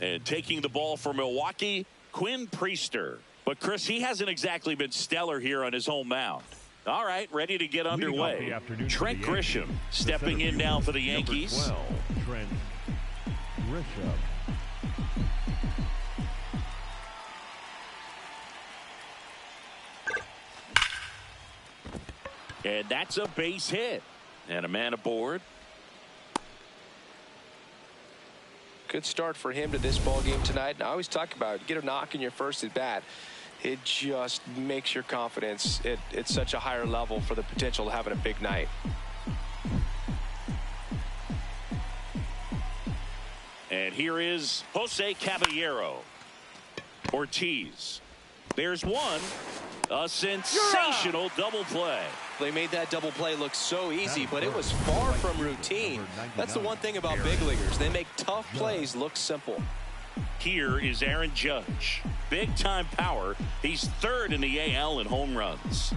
And taking the ball for Milwaukee, Quinn Priester. But, Chris, he hasn't exactly been stellar here on his home mound. All right, ready to get underway. Trent Grisham stepping in now for the Yankees. Number 12, Trent Grisham. And that's a base hit. And a man aboard. Good start for him to this ball game tonight. And I always talk about get a knock in your first at bat. It just makes your confidence at such a higher level for the potential of having a big night. And here is Jose Caballero. Ortiz. There's one. A sensational double play. They made that double play look so easy, but it was far from routine. That's the one thing about big leaguers. They make tough plays look simple. Here is Aaron Judge. Big time power. He's third in the AL in home runs.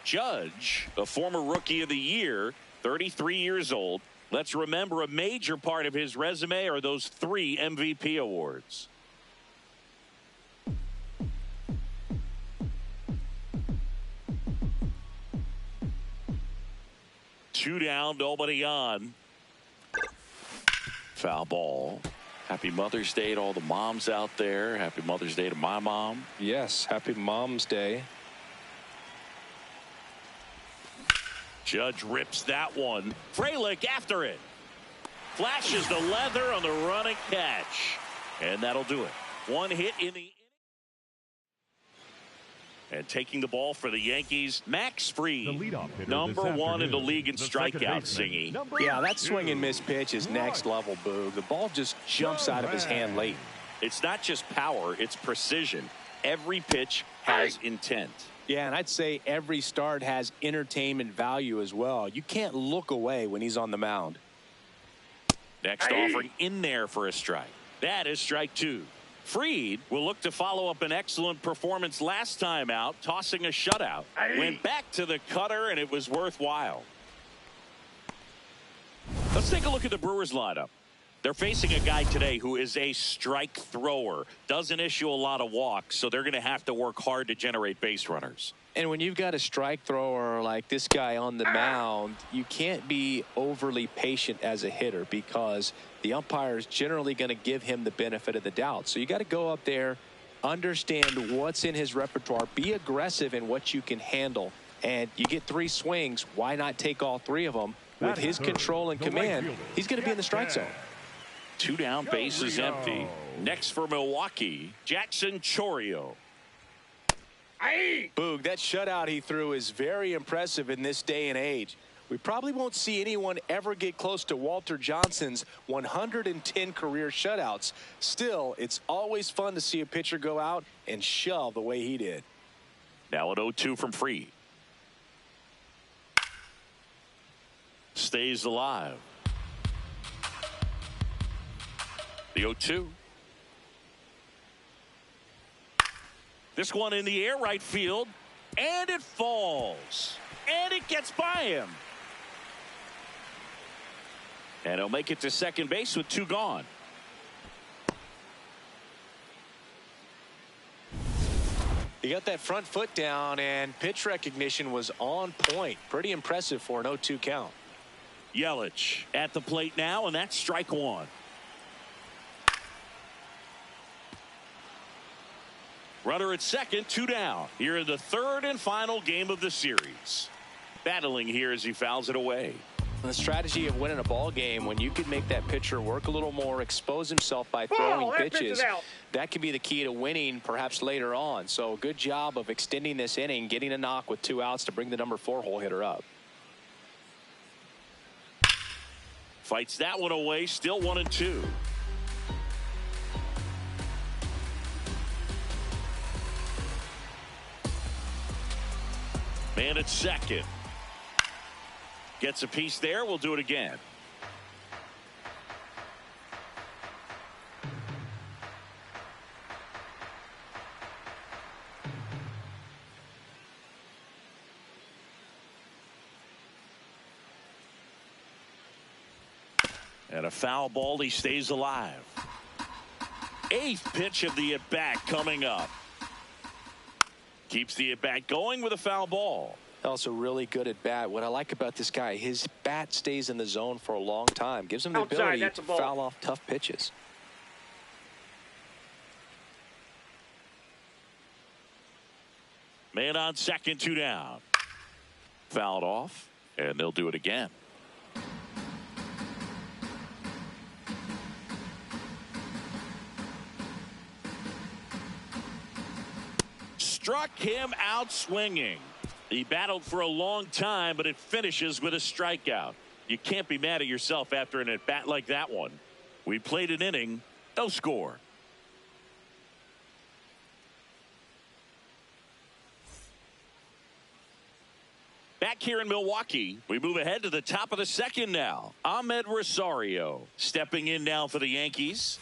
Judge, a former Rookie of the Year, 33 years old. Let's remember a major part of his resume are those 3 MVP awards. Two down, nobody on. Foul ball. Happy Mother's Day to all the moms out there. Happy Mother's Day to my mom. Yes, happy Mom's Day. Judge rips that one. Frelick after it. Flashes the leather on the running catch. And that'll do it. One hit in the inning. And taking the ball for the Yankees, Max Fried, number 1 in the league in strikeouts, Singy. Yeah, that swing and miss pitch is next level, Boog. The ball just jumps out of his hand late. It's not just power, it's precision. Every pitch has intent. Yeah, and I'd say every start has entertainment value as well. You can't look away when he's on the mound. Next offering in there for a strike. That is strike 2. Fried will look to follow up an excellent performance last time out, tossing a shutout. Went back to the cutter, and it was worthwhile. Let's take a look at the Brewers lineup. They're facing a guy today who is a strike thrower, doesn't issue a lot of walks, so they're going to have to work hard to generate base runners. And when you've got a strike thrower like this guy on the mound, you can't be overly patient as a hitter because the umpire is generally going to give him the benefit of the doubt. So you got to go up there, understand what's in his repertoire, be aggressive in what you can handle. And you get 3 swings, why not take all 3 of them? With his control and command, he's going to be in the strike zone. 2 down, base is empty. Next for Milwaukee, Jackson Chourio. Boog, that shutout he threw is very impressive in this day and age. We probably won't see anyone ever get close to Walter Johnson's 110 career shutouts. Still, it's always fun to see a pitcher go out and shove the way he did. Now an 0-2 from Fried. Stays alive. The 0-2. This one in the air, right field, and it falls, and it gets by him. And he'll make it to second base with 2 gone. He got that front foot down, and pitch recognition was on point. Pretty impressive for an 0-2 count. Yelich at the plate now, and that's strike 1. Runner at second, 2 down. Here in the 3rd and final game of the series. Battling here as he fouls it away. The strategy of winning a ball game, when you can make that pitcher work a little more, expose himself by throwing pitches, that can be the key to winning perhaps later on. So good job of extending this inning, getting a knock with 2 outs to bring the number 4 hole hitter up. Fights that one away, still 1-2. Man at second. Gets a piece there. We'll do it again. And a foul ball. He stays alive. 8th pitch of the at-bat coming up. Keeps the at-bat going with a foul ball. Also really good at bat. What I like about this guy, his bat stays in the zone for a long time. Gives him the ability to foul off tough pitches. Man on second, 2 down. Fouled off, and they'll do it again. Struck him out swinging. He battled for a long time, but it finishes with a strikeout. You can't be mad at yourself after an at-bat like that one. We played an inning, no score. Back here in Milwaukee, we move ahead to the top of the second now. Ahmed Rosario stepping in now for the Yankees.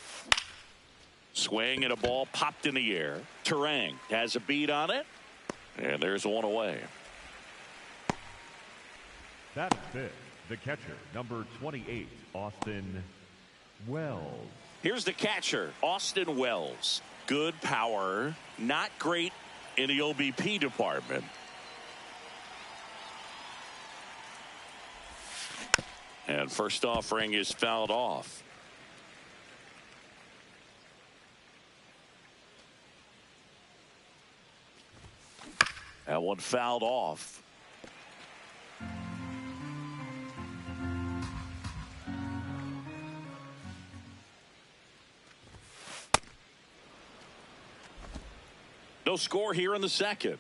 Swing and a ball popped in the air. Turang has a beat on it. And there's one away. That's it. The catcher, number 28, Austin Wells. Here's the catcher, Austin Wells. Good power, not great in the OBP department. And first offering is fouled off. That one fouled off. No score here in the second.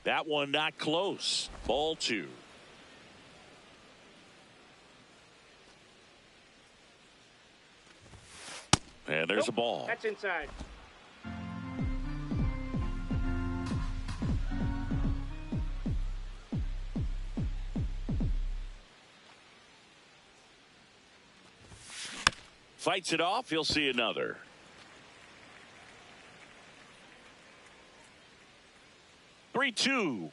That one not close. Ball 2. And there's a ball. That's inside. Fights it off. He'll see another. Three-two.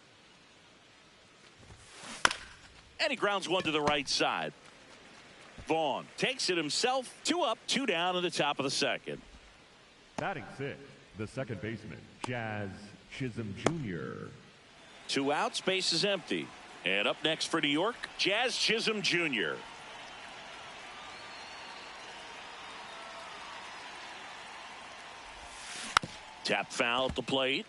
And he grounds one to the right side. Vaughn takes it himself. 2 up, 2 down in the top of the second. Batting 6, the second baseman, Jazz Chisholm Jr. 2 outs, base is empty. And up next for New York, Jazz Chisholm Jr. Tap foul at the plate.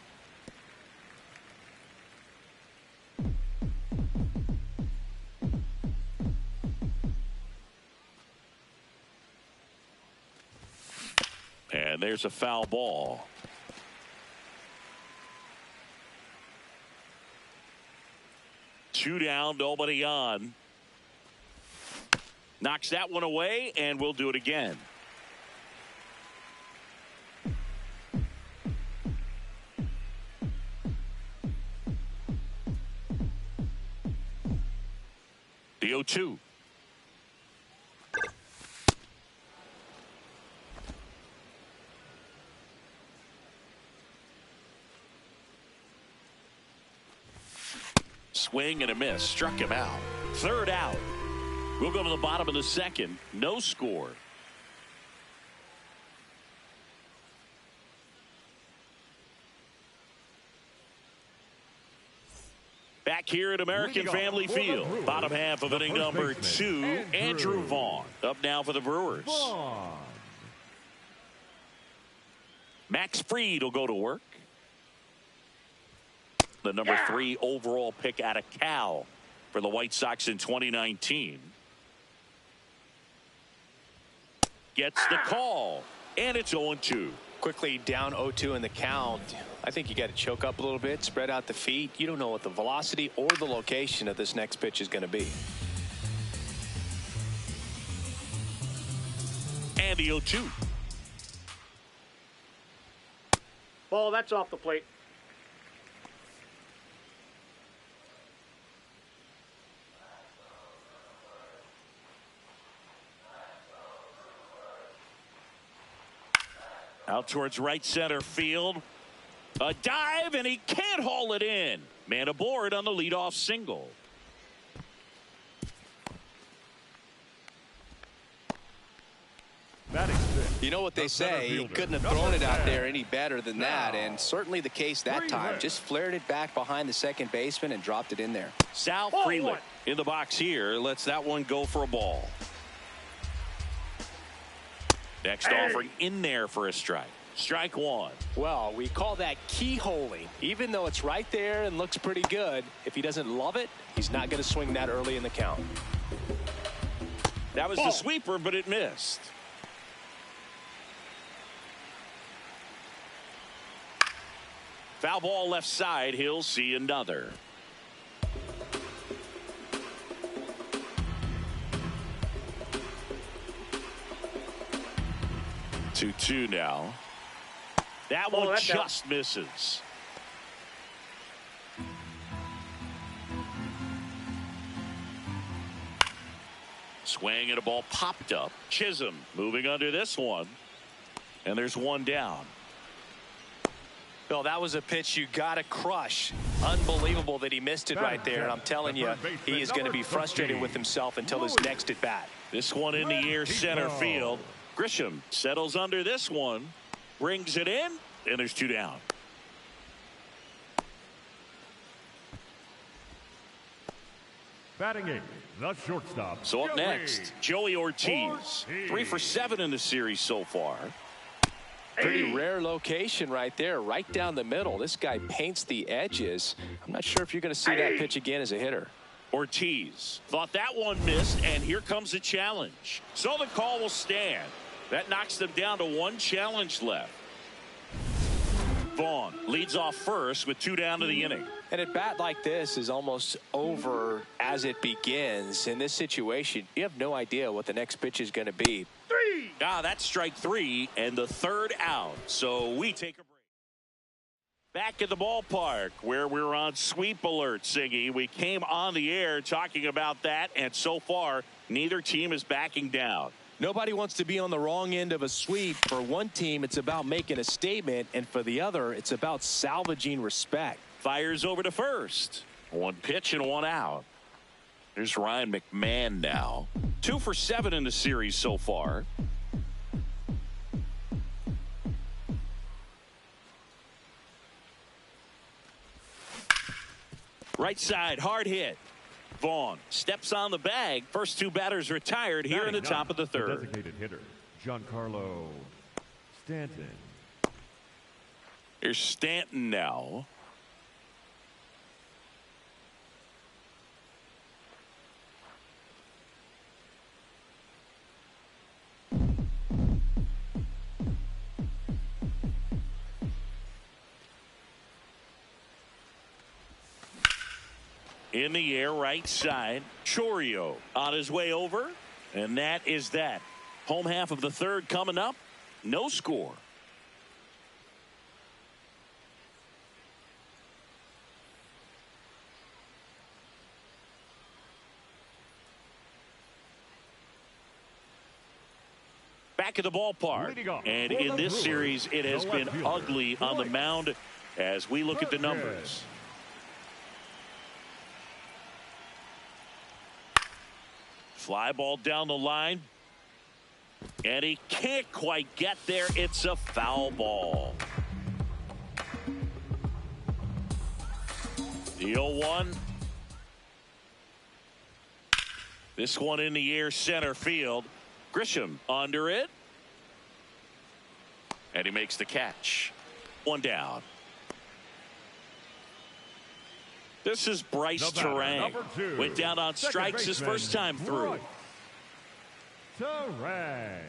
And there's a foul ball. Two down, nobody on. Knocks that one away, and we'll do it again. The 0-2. Swing and a miss. Struck him out. 3rd out. We'll go to the bottom of the second. No score. Back here at American Family Field. Bottom half of inning number 2. Andrew Vaughn up now for the Brewers. Max Fried will go to work. The number 3 overall pick out of Cal for the White Sox in 2019. Gets the call, and it's 0-2. Quickly down 0-2 in the count. I think you got to choke up a little bit, spread out the feet. You don't know what the velocity or the location of this next pitch is going to be. And the 0-2. Ball, that's off the plate. Out towards right center field. A dive, and he can't haul it in. Man aboard on the leadoff single. You know what they say, he couldn't have thrown it out there any better than that, and certainly the case that time. Just flared it back behind the second baseman and dropped it in there. Sal Frelick in the box here lets that one go for a ball. Next offering in there for a strike. Strike one. Well, we call that keyholing. Even though it's right there and looks pretty good, if he doesn't love it, he's not going to swing that early in the count. That was the sweeper, but it missed. Foul ball left side. He'll see another. Two now. That one just misses. Swing and a ball popped up. Chisholm moving under this one. And there's one down. Bill, that was a pitch you got to crush. Unbelievable that he missed it right there. And I'm telling you, he is going to be frustrated with himself until his next at bat. This one in the air center field. Grisham settles under this one, brings it in, and there's two down. Batting eighth, the shortstop. So up next, Joey Ortiz. 3 for 7 in the series so far. Pretty rare location right there, right down the middle. This guy paints the edges. I'm not sure if you're going to see that pitch again as a hitter. Ortiz thought that one missed, and here comes the challenge. So the call will stand. That knocks them down to one challenge left. Vaughn leads off first with 2 down to the inning. And a bat like this is almost over as it begins. In this situation, you have no idea what the next pitch is going to be. That's strike 3 and the third out. So we take a break. Back at the ballpark where we're on sweep alert, Siggy. We came on the air talking about that, and so far, neither team is backing down. Nobody wants to be on the wrong end of a sweep. For one team, it's about making a statement, and for the other, it's about salvaging respect. Fires over to first. 1 pitch and 1 out. There's Ryan McMahon now. 2 for 7 in the series so far. Right side, hard hit. Vaughn steps on the bag. First 2 batters retired here in the top of the third. Designated hitter, Giancarlo Stanton. Here's Stanton now. In the air, right side. Chourio on his way over. And that is that. Home half of the third coming up. No score. Back at the ballpark. And in this series, it has been ugly on the mound as we look at the numbers. Fly ball down the line. And he can't quite get there. It's a foul ball. The 0-1. This one in the air center field. Grisham under it. And he makes the catch. 1 down. This is Bryce Terang. Went down on strikes his first time through. Terang.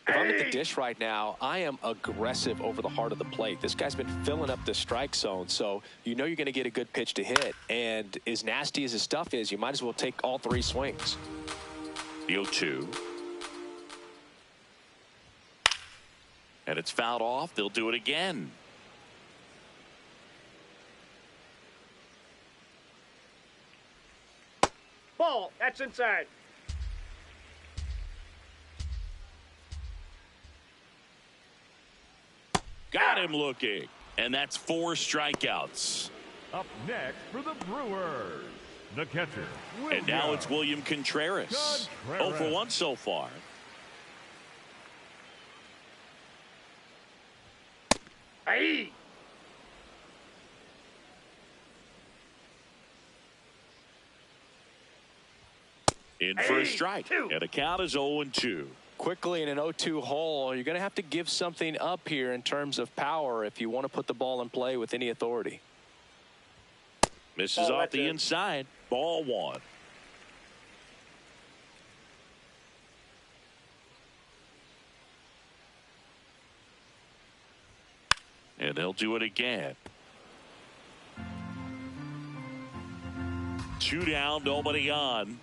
If I'm at the dish right now, I am aggressive over the heart of the plate. This guy's been filling up the strike zone, so you know you're going to get a good pitch to hit. And as nasty as his stuff is, you might as well take all 3 swings. The 0-2. And it's fouled off. They'll do it again. Ball. That's inside. Got him looking. And that's 4 strikeouts. Up next for the Brewers, the catcher. And now it's William Contreras. 0 for 1 so far. Aye. In for a strike. And a count is 0-2. Quickly in an 0-2 hole, you're going to have to give something up here in terms of power if you want to put the ball in play with any authority. Misses off the inside. Ball 1. And they'll do it again. 2 down, nobody on.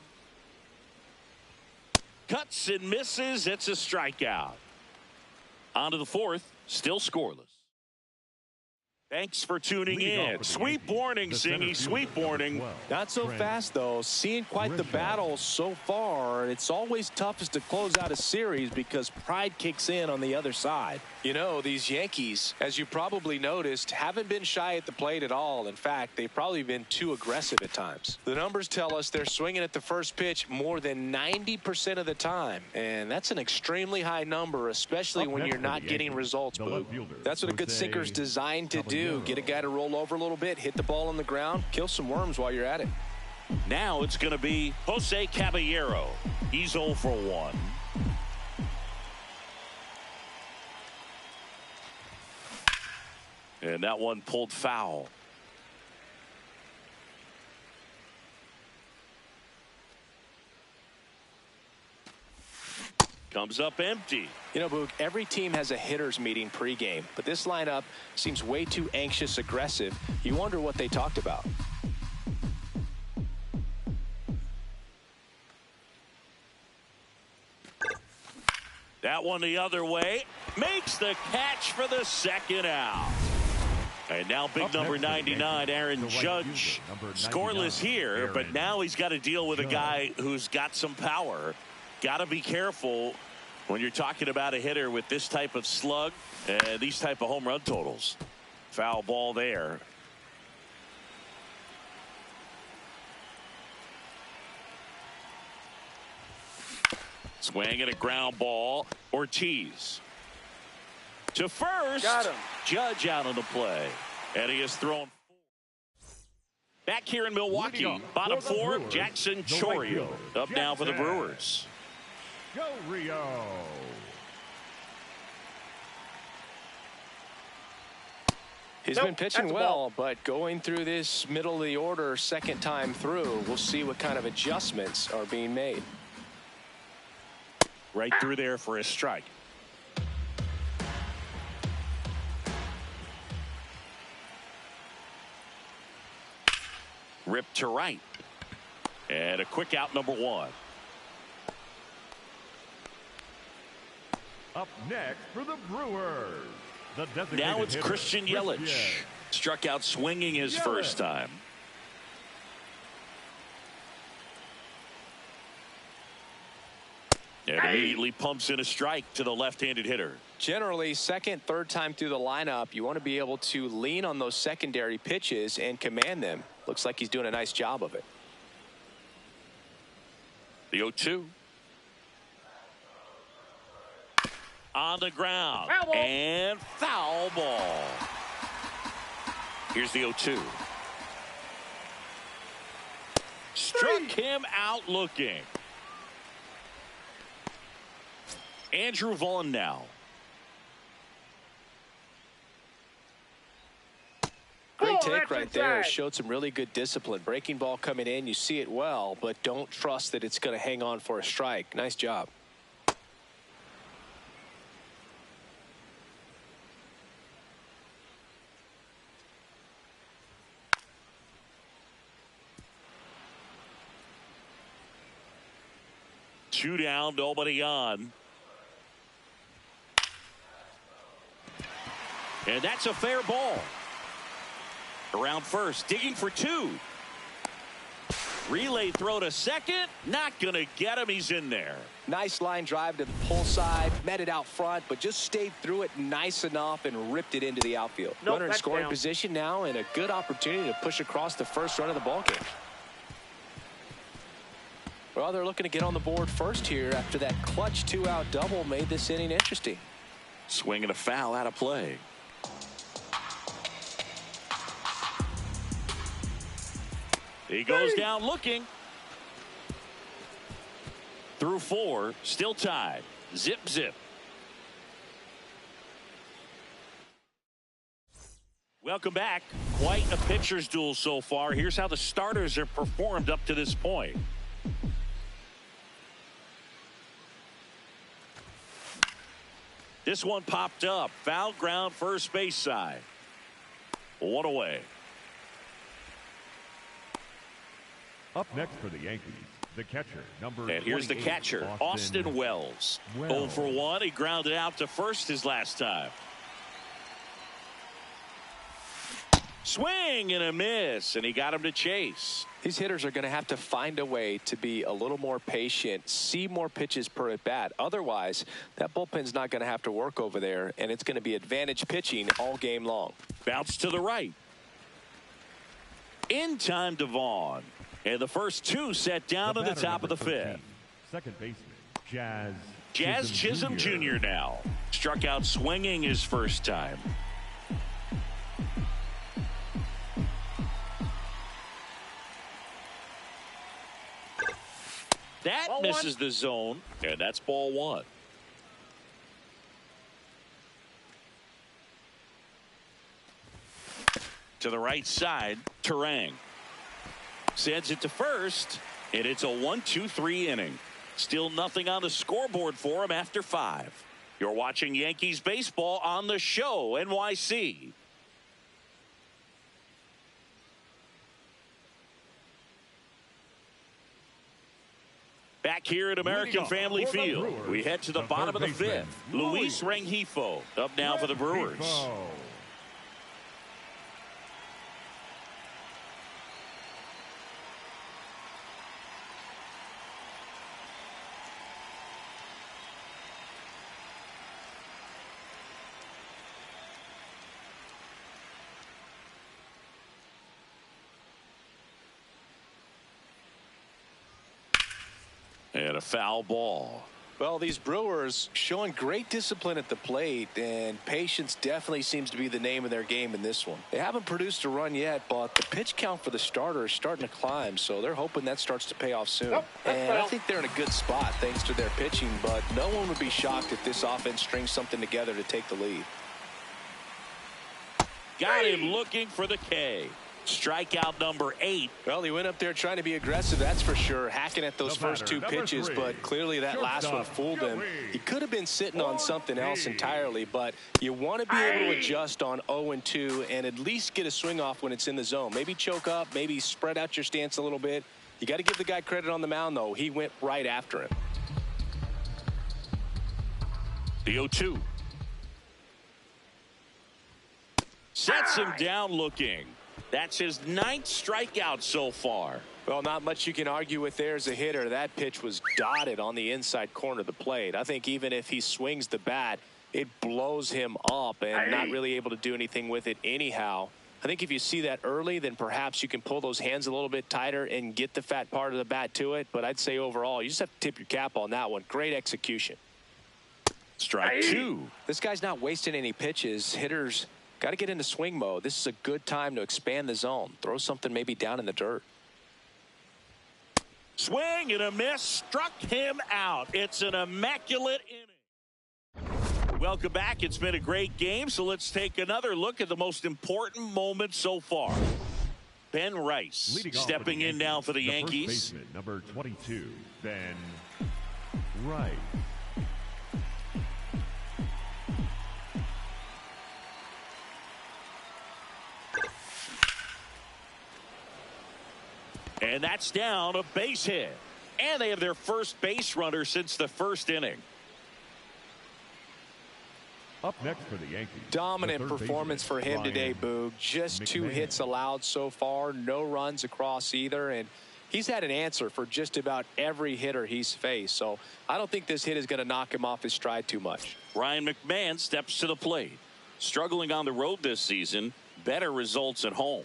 Cuts and misses. It's a strikeout. On to the 4th. Still scoreless. Thanks for tuning in. Sweep warning, Singy. Sweep warning. Not so fast, though. Seeing quite the battle so far. It's always toughest to close out a series because pride kicks in on the other side. You know, these Yankees, as you probably noticed, haven't been shy at the plate at all. In fact, they've probably been too aggressive at times. The numbers tell us they're swinging at the first pitch more than 90% of the time. And that's an extremely high number, especially when you're not getting results, Boo. That's what a good sinker's designed to do. Get a guy to roll over a little bit, hit the ball on the ground, kill some worms while you're at it. Now it's going to be Jose Caballero. He's 0 for 1. And that one pulled foul. Comes up empty. You know, Boog, every team has a hitters meeting pregame, but this lineup seems way too anxious, aggressive. You wonder what they talked about. That one the other way. Makes the catch for the 2nd out. And now big number 99, Aaron Judge, scoreless here, but now he's got to deal with a guy who's got some power. Got to be careful when you're talking about a hitter with this type of slug and these type of home run totals. Foul ball there. Swing and a ground ball. Ortiz to first. Got him. Judge out on the play. And he has thrown. Back here in Milwaukee, bottom 4, Jackson Chourio up now for the Brewers. Go Rio. He's been pitching well, but going through this middle of the order 2nd time through, we'll see what kind of adjustments are being made. Right through there for a strike. Ripped to right. And a quick out, number 1. Up next for the Brewers, the designated now it's hitter, Christian Yelich. Struck out swinging his first time. And immediately pumps in a strike to the left-handed hitter. Generally, 2nd, 3rd time through the lineup, you want to be able to lean on those secondary pitches and command them. Looks like he's doing a nice job of it. The 0-2. On the ground. Foul ball. And foul ball. Here's the 0-2. Struck him out looking. Andrew Vaughn now. Great take right there. Showed some really good discipline. Breaking ball coming in. You see it well, but don't trust that it's going to hang on for a strike. Nice job. Two down, nobody on. And that's a fair ball. Around first, digging for 2. Relay throw to second. Not going to get him. He's in there. Nice line drive to the pull side. Met it out front, but just stayed through it nice enough and ripped it into the outfield. Nope, Runner in that's scoring down. position now and a good opportunity to push across the first run of the ballgame. Well, they're looking to get on the board first here after that clutch 2-out double made this inning interesting. Swing and a foul out of play. He goes down looking. Through 4, still tied. Zip, zip. Welcome back. Quite a pitcher's duel so far. Here's how the starters have performed up to this point. This one popped up. Foul ground, first base side. 1 away. Up next for the Yankees, the catcher, number And here's the 28, catcher, Austin Wells. 0 for 1. He grounded out to first his last time. Swing and a miss, and he got him to chase. These hitters are going to have to find a way to be a little more patient, see more pitches per at bat. Otherwise, that bullpen's not going to have to work over there, and it's going to be advantage pitching all game long. Bounce to the right. In time to Vaughn. And the first 2 set down to the top of the 5th. Second baseman, Jazz Chisholm Jr. now. Struck out swinging his first time. That Ball misses the zone, and that's ball 1. To the right side, Turang. Sends it to first, and it's a 1-2-3 inning. Still nothing on the scoreboard for him after 5. You're watching Yankees baseball on the show, NYC. Back here at American Family Field, we head to the bottom of the 5th. Luis Rengifo up now for the Brewers. And a foul ball. Well, these Brewers showing great discipline at the plate, and patience definitely seems to be the name of their game in this one. They haven't produced a run yet, but the pitch count for the starter is starting to climb, so they're hoping that starts to pay off soon. Nope, and I think they're in a good spot thanks to their pitching, but no one would be shocked if this offense strings something together to take the lead. Got him looking for the K. Strikeout number 8. Well, he went up there trying to be aggressive, that's for sure, hacking at those first 2 pitches, 3. but clearly that last one fooled him. He could have been sitting on something else entirely, but you want to be able to adjust on 0-2 and at least get a swing off when it's in the zone. Maybe choke up, maybe spread out your stance a little bit. You got to give the guy credit on the mound, though. He went right after him. The 0-2. Sets him down looking. That's his 9th strikeout so far. Well, not much you can argue with there as a hitter. That pitch was dotted on the inside corner of the plate. I think even if he swings the bat, it blows him up and not really able to do anything with it anyhow. I think if you see that early, then perhaps you can pull those hands a little bit tighter and get the fat part of the bat to it. But I'd say overall, you just have to tip your cap on that one. Great execution. Strike 2. This guy's not wasting any pitches. Hitters got to get into swing mode. This is a good time to expand the zone. Throw something maybe down in the dirt. Swing and a miss. Struck him out. It's an immaculate inning. Welcome back. It's been a great game, so let's take another look at the most important moment so far. Ben Rice stepping in now for the Yankees. First baseman, number 22, Ben Rice. And that's down, a base hit. And they have their first base runner since the first inning. Up next for the Yankees. Dominant performance for him today, Boog. Just 2 hits allowed so far. No runs across either. And He's had an answer for just about every hitter he's faced, so I don't think this hit is going to knock him off his stride too much. Ryan McMahon steps to the plate. Struggling on the road this season, better results at home.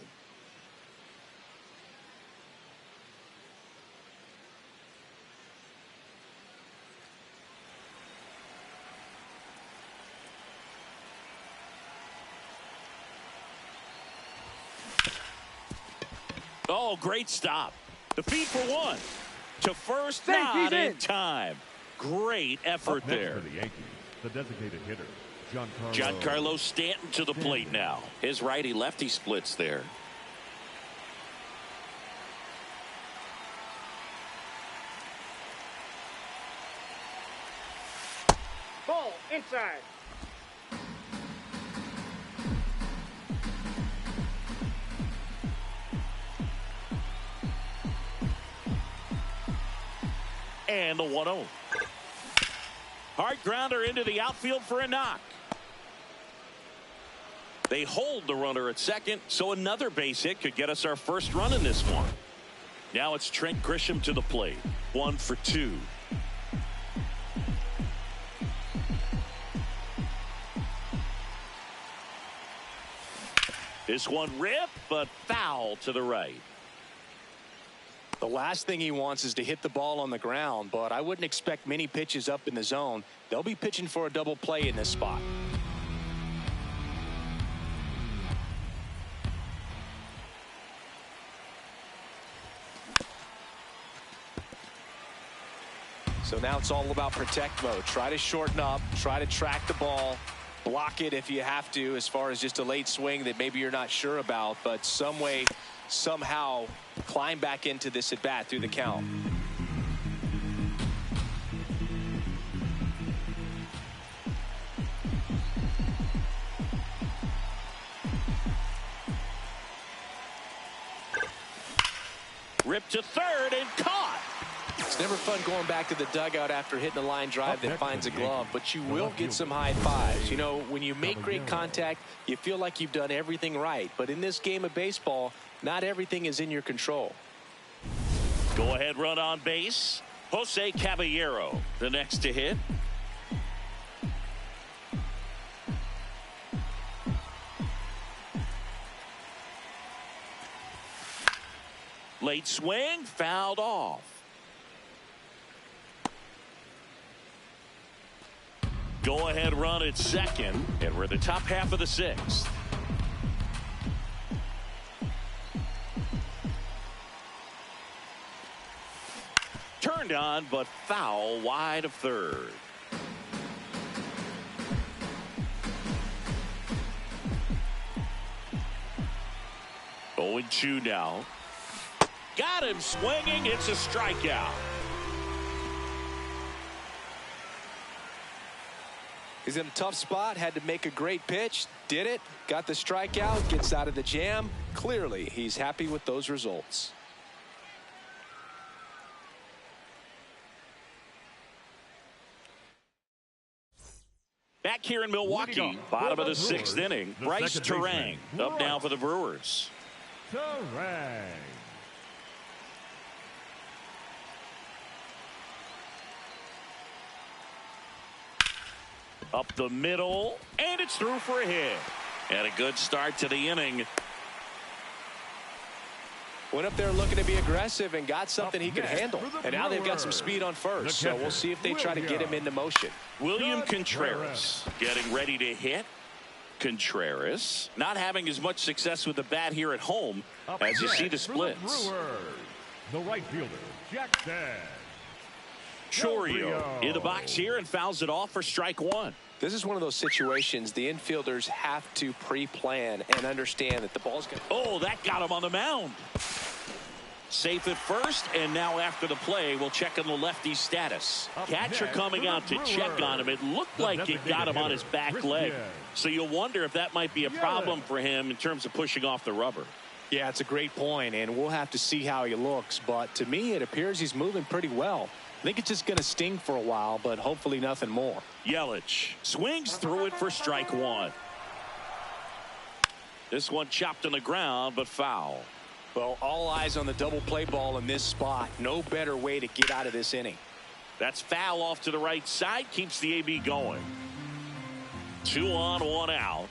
Oh, great stop. The feed for one. To first, not in time. Great effort there. For the Yankees, the designated hitter, Giancarlo Stanton to the plate now. His righty-lefty splits there. Ball inside. And the 1-0. Hard grounder into the outfield for a knock. They hold the runner at second, so another base hit could get us our first run in this one. Now it's Trent Grisham to the plate. 1 for 2. This one ripped, but foul to the right. The last thing he wants is to hit the ball on the ground, but I wouldn't expect many pitches up in the zone. They'll be pitching for a double play in this spot. So now it's all about protect mode. Try to shorten up, try to track the ball, block it if you have to, as far as just a late swing that maybe you're not sure about, but some way, somehow climb back into this at bat through the count. Ripped to third and caught. It's never fun going back to the dugout after hitting a line drive that finds a glove, but you will get some high fives. You know, when you make great contact, you feel like you've done everything right. But in this game of baseball, not everything is in your control. Go ahead run on base. Jose Caballero, the next to hit. Late swing, fouled off. Go ahead run at second, and we're in the top half of the sixth. Turned on, but foul wide of third. Oh, 0-2 now. Got him swinging. It's a strikeout. He's in a tough spot, had to make a great pitch, did it, got the strikeout, gets out of the jam. Clearly, he's happy with those results. Back here in Milwaukee, bottom of the sixth inning, Bryce Turang up now for the Brewers. Turang. Up the middle, and it's through for a hit. And a good start to the inning. Went up there looking to be aggressive and got something he could handle. And now they've got some speed on first, so we'll see if they try to get him into motion. William Contreras getting ready to hit. Contreras not having as much success with the bat here at home as you see the splits. The right fielder, Jackson Chourio in the box here and fouls it off for strike one. This is one of those situations the infielders have to pre-plan and understand that the ball's going to... Oh, that got him on the mound. Safe at first, and now after the play, we'll check on the lefty's status. Catcher coming out to check on him. It looked like it got him on his back leg. So you'll wonder if that might be a problem for him in terms of pushing off the rubber. Yeah, it's a great point, and we'll have to see how he looks. But to me, it appears he's moving pretty well. I think it's just going to sting for a while, but hopefully nothing more. Yelich swings through it for strike one. This one chopped on the ground, but foul. Well, all eyes on the double play ball in this spot. No better way to get out of this inning. That's foul off to the right side. Keeps the AB going. 2 on, 1 out.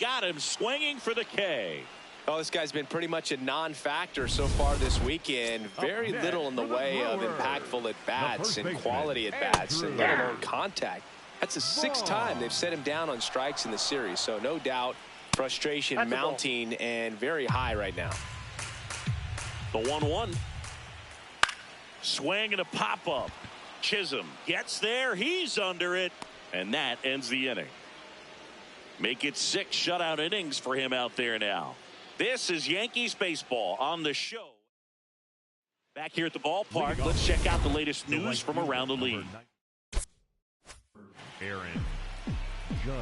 Got him swinging for the K. Oh, this guy's been pretty much a non-factor so far this weekend. Very little in the way of impactful at-bats and quality at-bats, and let alone contact. That's the 6th time they've set him down on strikes in the series. So no doubt frustration mounting and very high right now. The 1-1. Swing and a pop-up. Chisholm gets there. He's under it. And that ends the inning. Make it 6 shutout innings for him out there now. This is Yankees baseball on the show. Back here at the ballpark, let's check out the latest news from around the league. Aaron Judge.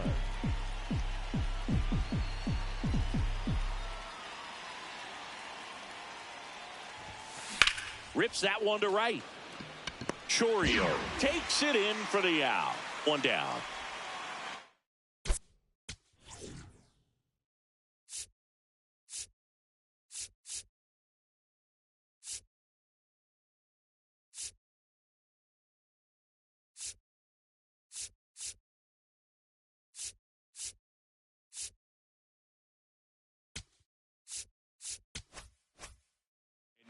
Rips that one to right. Chourio takes it in for the out. 1 down.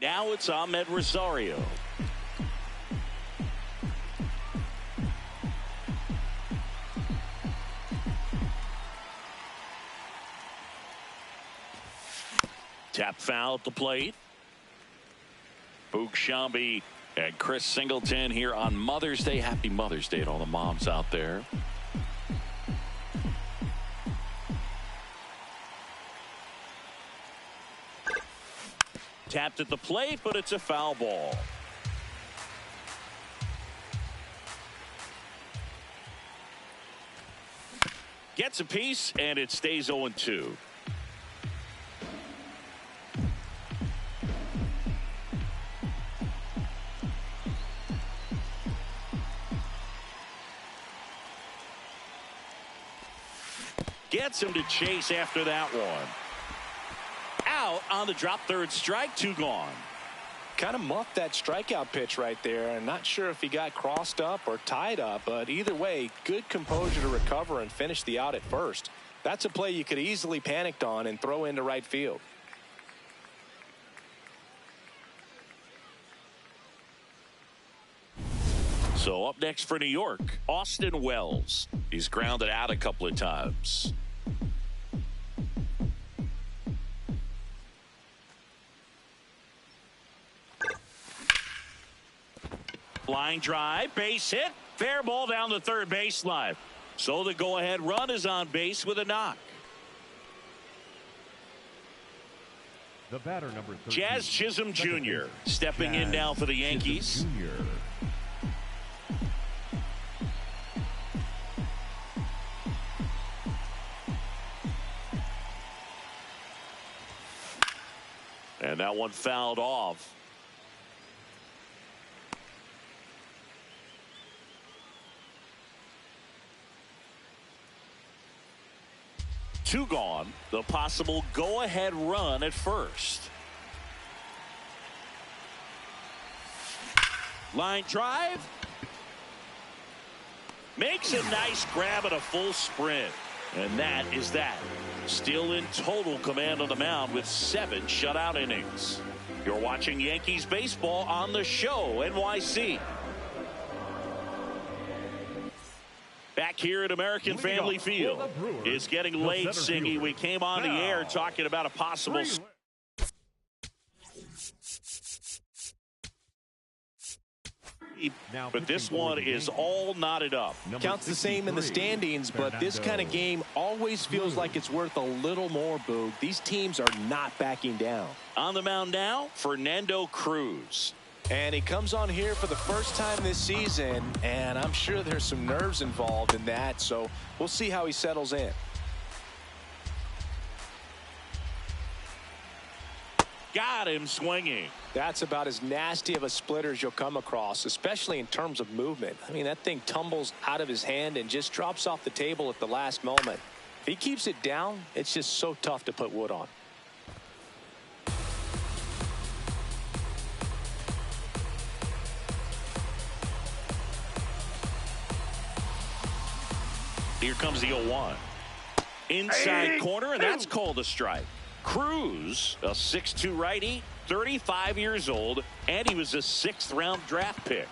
Now it's Ahmed Rosario. Tap foul at the plate. Boog Sciambi and Chris Singleton here on Mother's Day. Happy Mother's Day to all the moms out there. Tapped at the plate, but it's a foul ball. Gets a piece, and it stays 0-2. Gets him to chase after that one. Out on the drop, third strike, 2 gone. Kind of muffed that strikeout pitch right there. I'm not sure if he got crossed up or tied up, but either way, good composure to recover and finish the out at first. That's a play you could easily panicked on and throw into right field. So up next for New York, Austin Wells. He's grounded out a couple of times. Line drive, base hit, fair ball down the third baseline. So the go-ahead run is on base with a knock. The batter number 13, Jazz Chisholm Jr. stepping in now for the Yankees. And that one fouled off. Two gone. The possible go-ahead run at first. Line drive. Makes a nice grab at a full sprint. And that is that. Still in total command on the mound with 7 shutout innings. You're watching Yankees baseball on the show, NYC. Back here at American Family Field. It's getting late, Singy. We came on the air talking about a possible... But this one is all knotted up. Counts the same in the standings, but this kind of game always feels like it's worth a little more, Boog. These teams are not backing down. On the mound now, Fernando Cruz. And he comes on here for the first time this season, and I'm sure there's some nerves involved in that, so we'll see how he settles in. Got him swinging. That's about as nasty of a splitter as you'll come across, especially in terms of movement. I mean, that thing tumbles out of his hand and just drops off the table at the last moment. If he keeps it down, it's just so tough to put wood on. Here comes the 0-1. Inside corner, and that's called a strike. Cruz, a 6'2 righty, 35 years old, and he was a 6th-round draft pick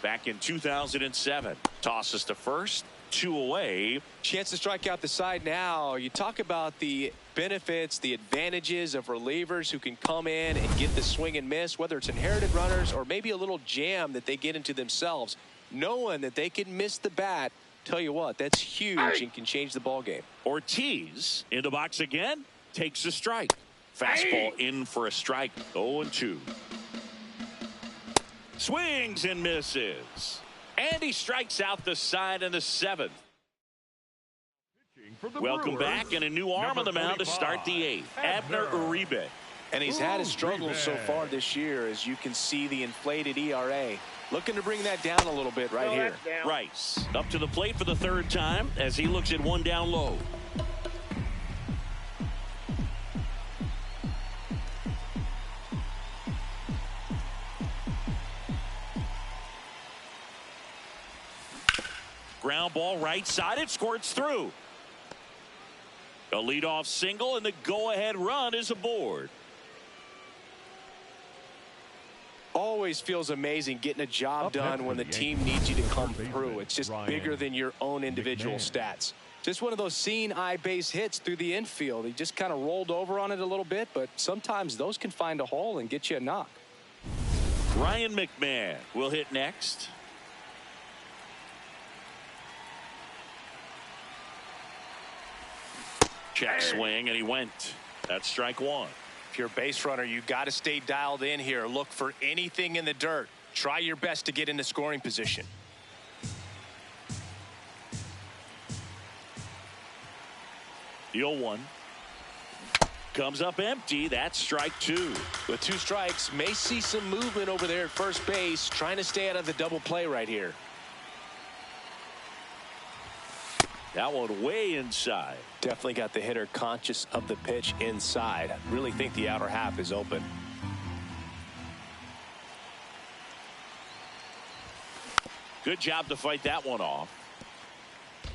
back in 2007. Tosses to first, 2 away. Chance to strike out the side now. You talk about the benefits, the advantages of relievers who can come in and get the swing and miss, whether it's inherited runners or maybe a little jam that they get into themselves. Knowing that they can miss the bat, tell you what, that's huge and can change the ball game. Ortiz in the box again, takes a strike. Fastball in for a strike. 0-2. Swings and misses. And he strikes out the side in the 7th. Welcome back, and a new arm on the mound to start the 8th. Abner Uribe. And he's had his struggles so far this year, as you can see the inflated ERA. Looking to bring that down a little bit right here. Rice up to the plate for the 3rd time as he looks at 1 down low. Ground ball right side. It squirts through. A leadoff single, and the go-ahead run is aboard. Always feels amazing getting a job done when the team needs you to come through. It's just bigger than your own individual stats. Just one of those seeing eye base hits through the infield. He just kind of rolled over on it a little bit, but sometimes those can find a hole and get you a knock. Ryan McMahon will hit next. Check swing, and he went. That's strike 1. If you're a base runner, you got to stay dialed in here. Look for anything in the dirt. Try your best to get into scoring position. The 0-1 comes up empty. That's strike 2. With 2 strikes, may see some movement over there at first base, trying to stay out of the double play right here. That one way inside. Definitely got the hitter conscious of the pitch inside. Really think the outer half is open. Good job to fight that one off.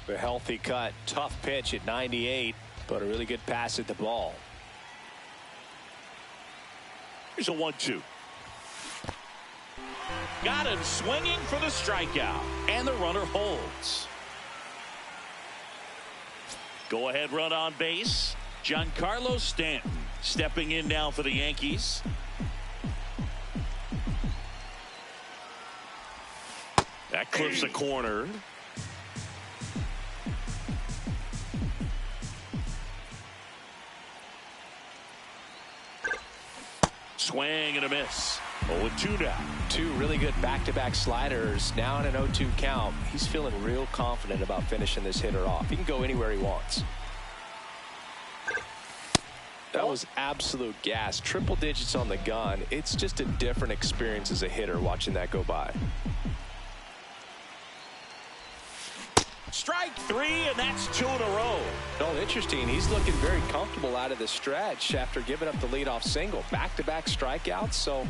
A healthy cut. Tough pitch at 98, but a really good pass at the ball. Here's a 1-2. Got him swinging for the strikeout, and the runner holds. Go ahead run on base. Giancarlo Stanton stepping in now for the Yankees. That clips a corner. Swing and a miss. 0-2 now. 2 really good back-to-back sliders. Now in an 0-2 count. He's feeling real confident about finishing this hitter off. He can go anywhere he wants. That was absolute gas. Triple digits on the gun. It's just a different experience as a hitter watching that go by. Strike 3, and that's 2 in a row. Oh, interesting. He's looking very comfortable out of the stretch after giving up the leadoff single. Back-to-back strikeouts, so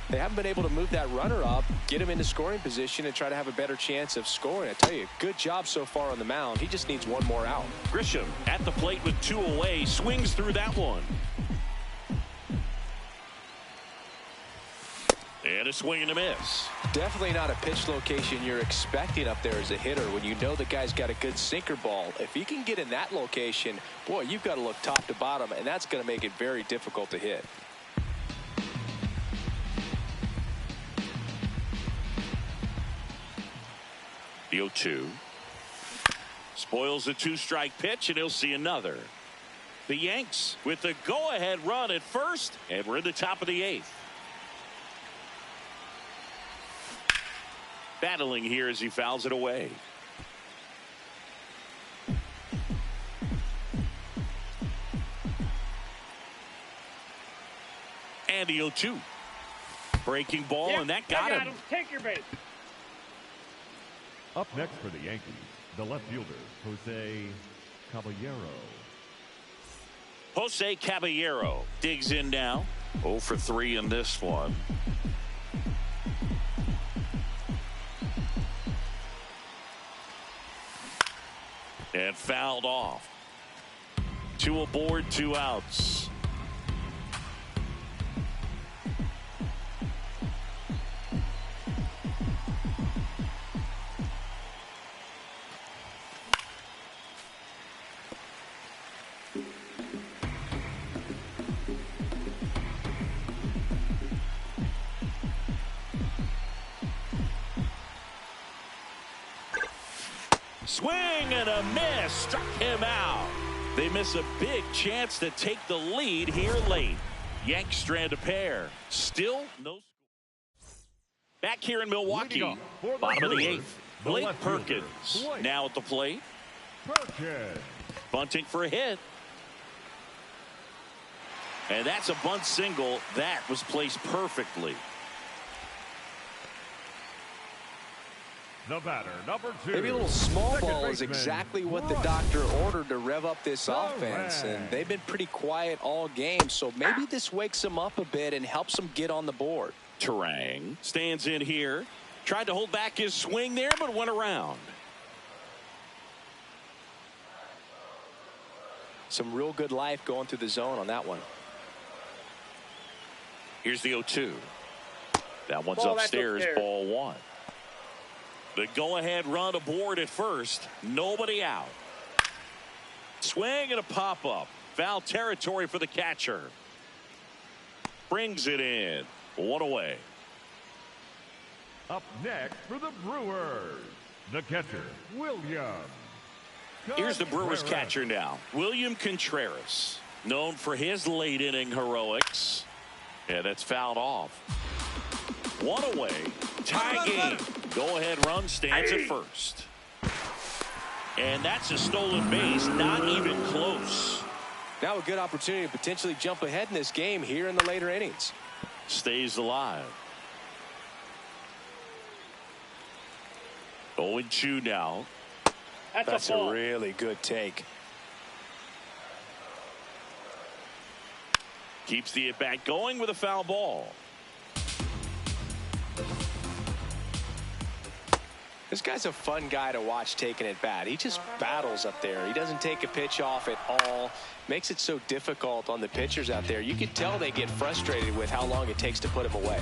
they haven't been able to move that runner up, get him into scoring position, and try to have a better chance of scoring. I tell you, good job so far on the mound. He just needs 1 more out. Grisham at the plate with 2 away, swings through that one. And a swing and a miss. Definitely not a pitch location you're expecting up there as a hitter when you know the guy's got a good sinker ball. If he can get in that location, boy, you've got to look top to bottom, and that's going to make it very difficult to hit. The 0-2. Spoils a 2-strike pitch, and he'll see another. The Yanks with the go-ahead run at first, and we're in the top of the 8th. Battling here as he fouls it away. And the 0-2. Breaking ball, and that got him. Take your base. Up next for the Yankees, the left fielder, Jose Caballero. Jose Caballero digs in now. 0 for 3 in this one. And fouled off. 2 aboard, 2 outs. Swing and a miss, struck him out. They miss a big chance to take the lead here late. Yanks strand a pair. Still no score. Back here in Milwaukee, bottom of the 8th. Blake Perkins now at the plate. Bunting for a hit. And that's a bunt single. That was placed perfectly. The batter, number 2. Maybe a little small ball is exactly what the doctor ordered to rev up this offense. And they've been pretty quiet all game. So maybe this wakes them up a bit and helps them get on the board. Turang stands in here. Tried to hold back his swing there, but went around. Some real good life going through the zone on that one. Here's the 0-2. That one's upstairs, ball 1. The go-ahead run aboard at first. Nobody out. Swing and a pop-up. Foul territory for the catcher. Brings it in. 1 away. Up next for the Brewers, the catcher, William. Here's the Brewers catcher now. William Contreras. Known for his late-inning heroics. And it's fouled off. 1 away. Tie game. Go-ahead run stands at first. And that's a stolen base. Not even close. Now a good opportunity to potentially jump ahead in this game here in the later innings. Stays alive. 0-2 now. That's a really good take. Keeps the at-bat going with a foul ball. This guy's a fun guy to watch taking at bat. He just battles up there. He doesn't take a pitch off at all. Makes it so difficult on the pitchers out there. You can tell they get frustrated with how long it takes to put him away.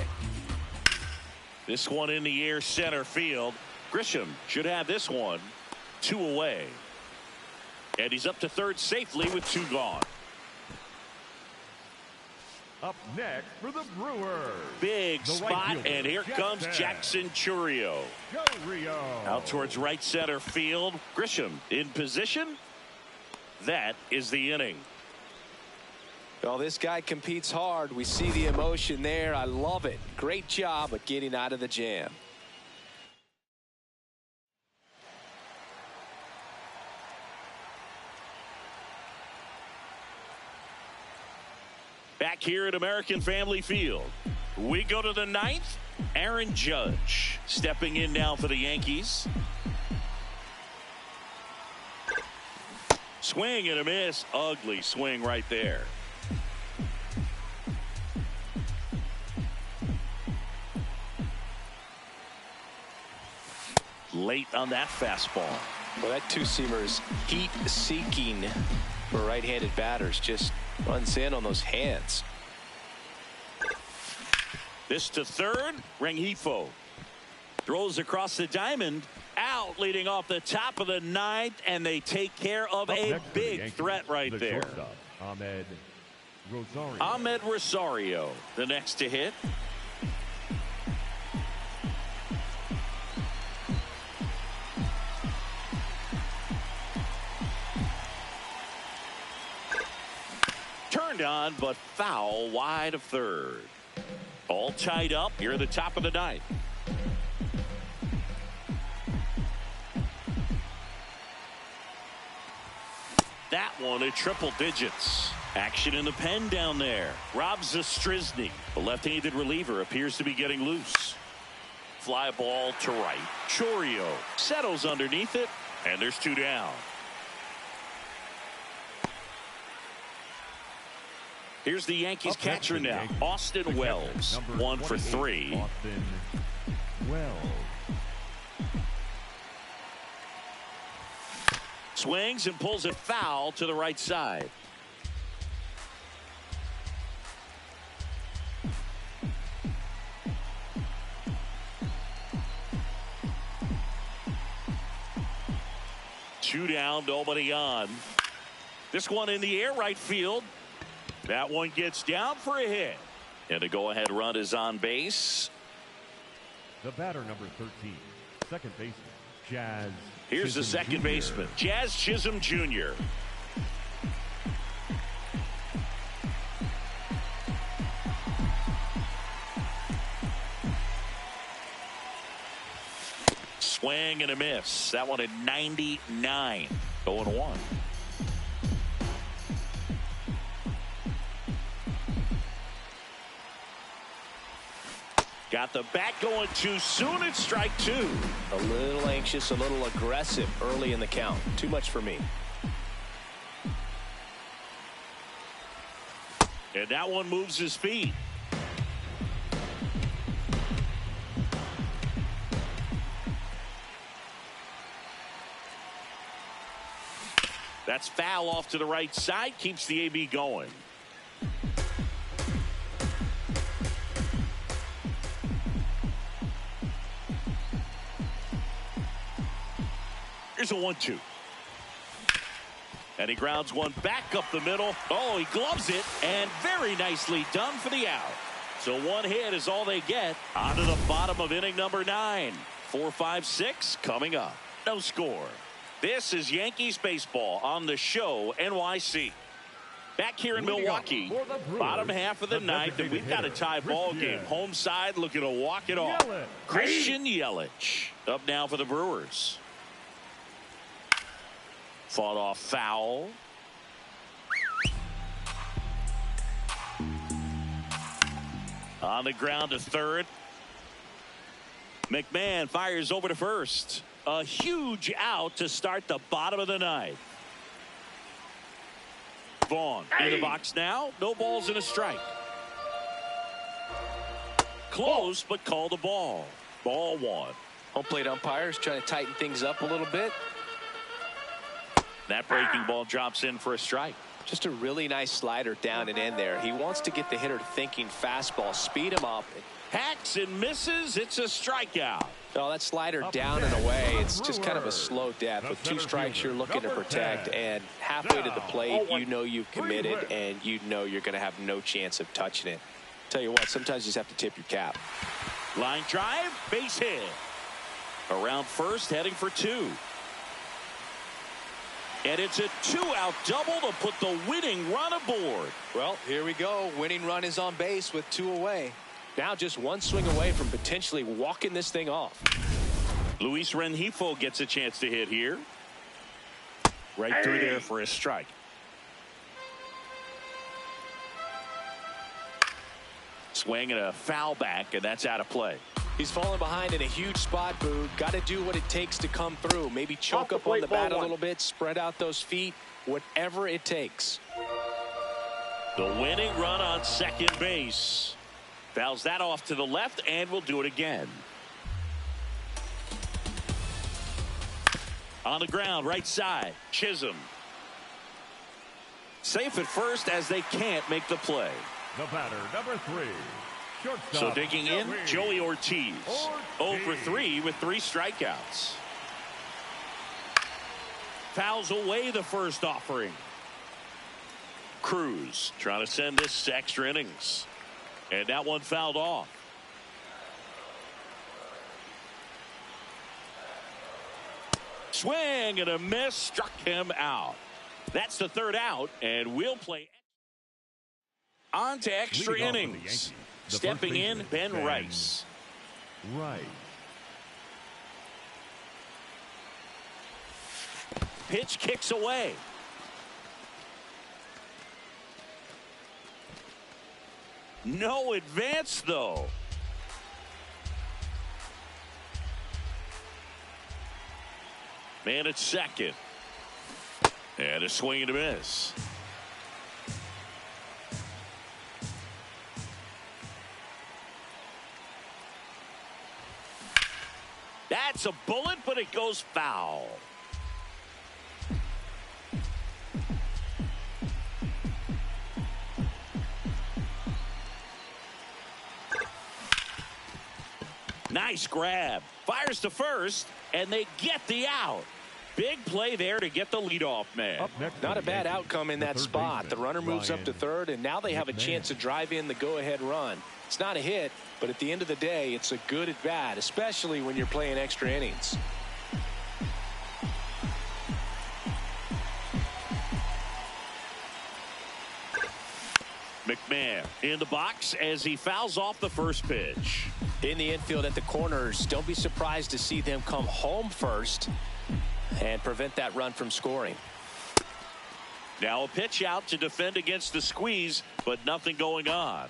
This one in the air, center field. Grisham should have this one. 2 away. And he's up to third safely with 2 gone. Up next for the Brewers. Big spot, and here comes Jackson Chourio. Out towards right center field. Grisham in position. That is the inning. Well, this guy competes hard. We see the emotion there. I love it. Great job of getting out of the jam. Back here at American Family Field, we go to the 9th. Aaron Judge stepping in now for the Yankees. Swing and a miss. Ugly swing right there. Late on that fastball. Well, that two-seamer is heat-seeking for right-handed batters. Just runs in on those hands. This to third. Rengifo throws across the diamond. Out, leading off the top of the 9th, and they take care of a big threat right there. Ahmed Rosario, the next to hit. Turned on, but foul wide of third. All tied up here at the top of the 9th. That one at triple digits. Action in the pen down there. Rob Zastryzny, the left-handed reliever, appears to be getting loose. Fly ball to right. Chourio settles underneath it, and there's 2 down. Here's the Yankees catcher now, Austin Wells. 1 for 3. Austin Wells. Swings and pulls it foul to the right side. Two down, nobody on. This one in the air, right field. That one gets down for a hit. And the go-ahead run is on base. The batter, number 13, second baseman, Jazz. Here's the second baseman, Jazz Chisholm Jr. Swing and a miss. That one at 99. 0-1. Got the bat going too soon. It's strike two. A little anxious, a little aggressive early in the count. Too much for me. And that one moves his feet. That's foul off to the right side. Keeps the AB going. Here's a 1-2. And he grounds one back up the middle. Oh, he gloves it. And very nicely done for the out. So one hit is all they get. On to the bottom of inning number 9. 4, 5, 6 coming up. No score. This is Yankees baseball on the show NYC. Back here in Milwaukee, bottom half of the ninth, and we've got a tie ball game. Home side looking to walk it off. Christian Yelich up now for the Brewers. Fought off foul. On the ground to third. McMahon fires over to first. A huge out to start the bottom of the ninth. Vaughn in the box now. No balls and a strike. Close, but called a ball. Ball one. Home plate umpires trying to tighten things up a little bit. That breaking ball drops in for a strike. Just a really nice slider down and in there. He wants to get the hitter thinking fastball, speed him up. Hacks and misses. It's a strikeout. Oh, that slider down and away. It's just kind of a slow death. With 2 strikes, you're looking to protect, and halfway to the plate, you know you've committed, and you know you're going to have no chance of touching it. Tell you what, sometimes you just have to tip your cap. Line drive, base hit. Around first, heading for 2. And it's a 2-out double to put the winning run aboard. Well, here we go. Winning run is on base with 2 away. Now just 1 swing away from potentially walking this thing off. Luis Rengifo gets a chance to hit here. Right through there for a strike. Swing and a foul back, and that's out of play. He's falling behind in a huge spot, Boog. Got to do what it takes to come through. Maybe choke up on the bat a little bit, spread out those feet, whatever it takes. The winning run on second base. Fouls that off to the left, and will do it again. On the ground, right side, Chisholm. Safe at first as they can't make the play. The batter, number 3. So digging in, Joey Ortiz. 0 for 3 with 3 strikeouts. Fouls away the first offering. Cruz trying to send this to extra innings. And that one fouled off. Swing and a miss, struck him out. That's the 3rd out, and we'll play on to extra innings. Stepping in, Ben Rice. Pitch kicks away. No advance, though. Man at second. And a swing and a miss. That's a bullet, but it goes foul. Nice grab. Fires to first, and they get the out. Big play there to get the leadoff man. Not a bad outcome in that spot. The runner moves up to third, and now they have a chance to drive in the go-ahead run. It's not a hit, but at the end of the day, it's a good at-bat, especially when you're playing extra innings. McMahon in the box as he fouls off the first pitch. In the infield at the corners, don't be surprised to see them come home first and prevent that run from scoring. Now a pitch out to defend against the squeeze, but nothing going on.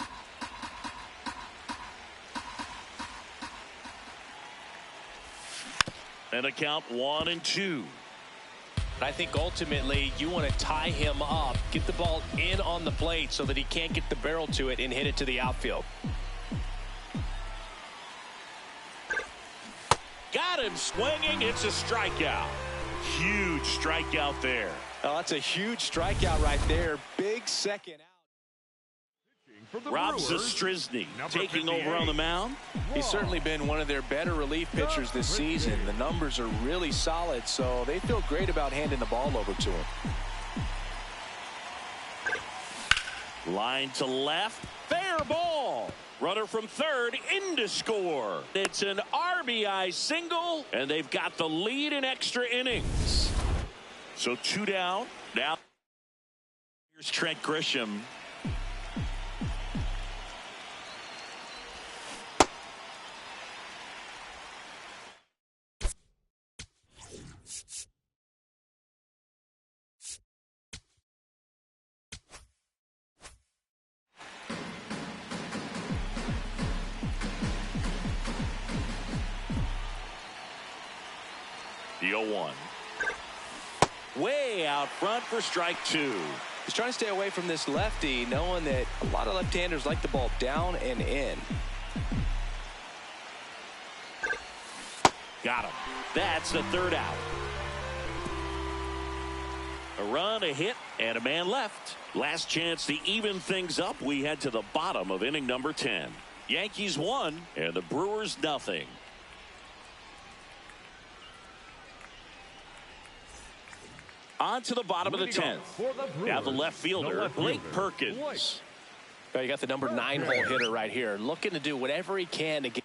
And a count 1-2. I think ultimately you want to tie him up, get the ball in on the plate so that he can't get the barrel to it and hit it to the outfield. Got him swinging. It's a strikeout. Huge strikeout there. Oh, that's a huge strikeout right there. Big second out. Rob Zastryzny taking over on the mound. He's certainly been one of their better relief pitchers this season. The numbers are really solid, so they feel great about handing the ball over to him. Line to left. Fair ball. Runner from third in to score. It's an RBI single, and they've got the lead in extra innings. So 2 down. Now here's Trent Grisham. The 0-1. Way out front for strike 2. He's trying to stay away from this lefty, knowing that a lot of left-handers like the ball down and in. Got him. That's the third out. A run, a hit, and a man left. Last chance to even things up. We head to the bottom of inning number 10. Yankees 1 and the Brewers nothing. On to the bottom of the 10th. Now the left fielder, Blake Perkins. Well, you got the number 9 hole hitter right here, looking to do whatever he can to get.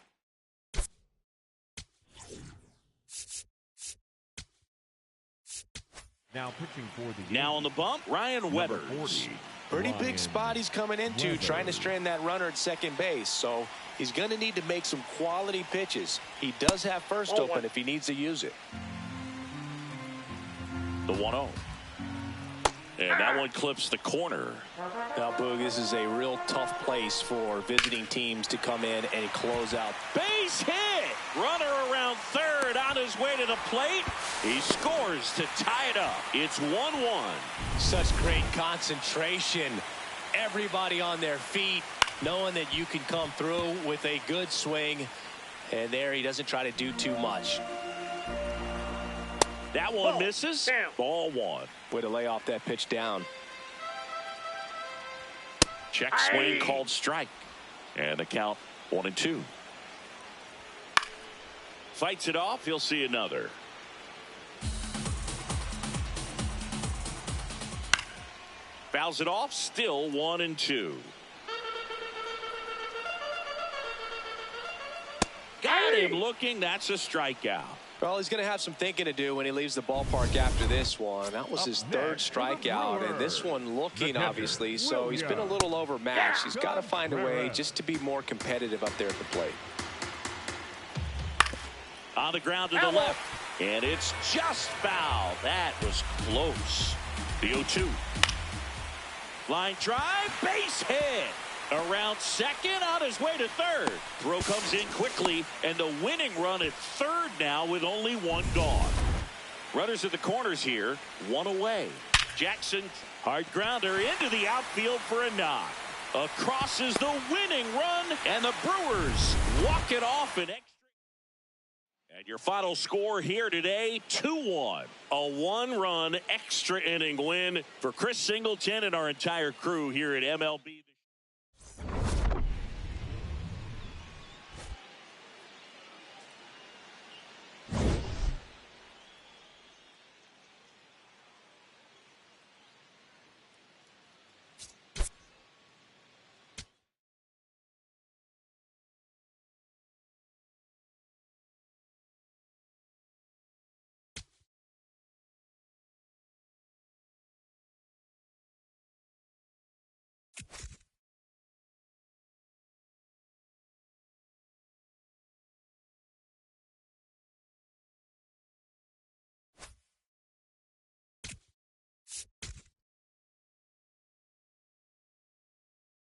Now pitching for the Now on the bump, Ryan Weathers. Pretty big spot he's coming into, trying to strand that runner at second base. So he's going to need to make some quality pitches. He does have first open if he needs to use it. The 1-0. And that one clips the corner. Now, Boog, this is a real tough place for visiting teams to come in and close out. Base hit! Runner around third on his way to the plate. He scores to tie it up. It's 1-1. Such great concentration. Everybody on their feet, knowing that you can come through with a good swing. And there he doesn't try to do too much. That one misses. Ball 1. Way to lay off that pitch down. Check swing called strike. And the count 1-2. Fights it off. He'll see another. Fouls it off. Still 1-2. Got him looking. That's a strikeout. Well, he's going to have some thinking to do when he leaves the ballpark after this one. That was his third strikeout, and this one looking, obviously, so he's been a little overmatched. He's got to find a way just to be more competitive up there at the plate. On the ground to the left, and it's just foul. That was close. The 0-2. Line drive, base hit. Around second, on his way to third. Throw comes in quickly, and the winning run at third now with only 1 gone. Runners at the corners here, 1 away. Jackson, hard grounder into the outfield for a knock. Across is the winning run, and the Brewers walk it off in extra. And your final score here today, 2-1. A 1-run extra inning win for Chris Singleton and our entire crew here at MLB.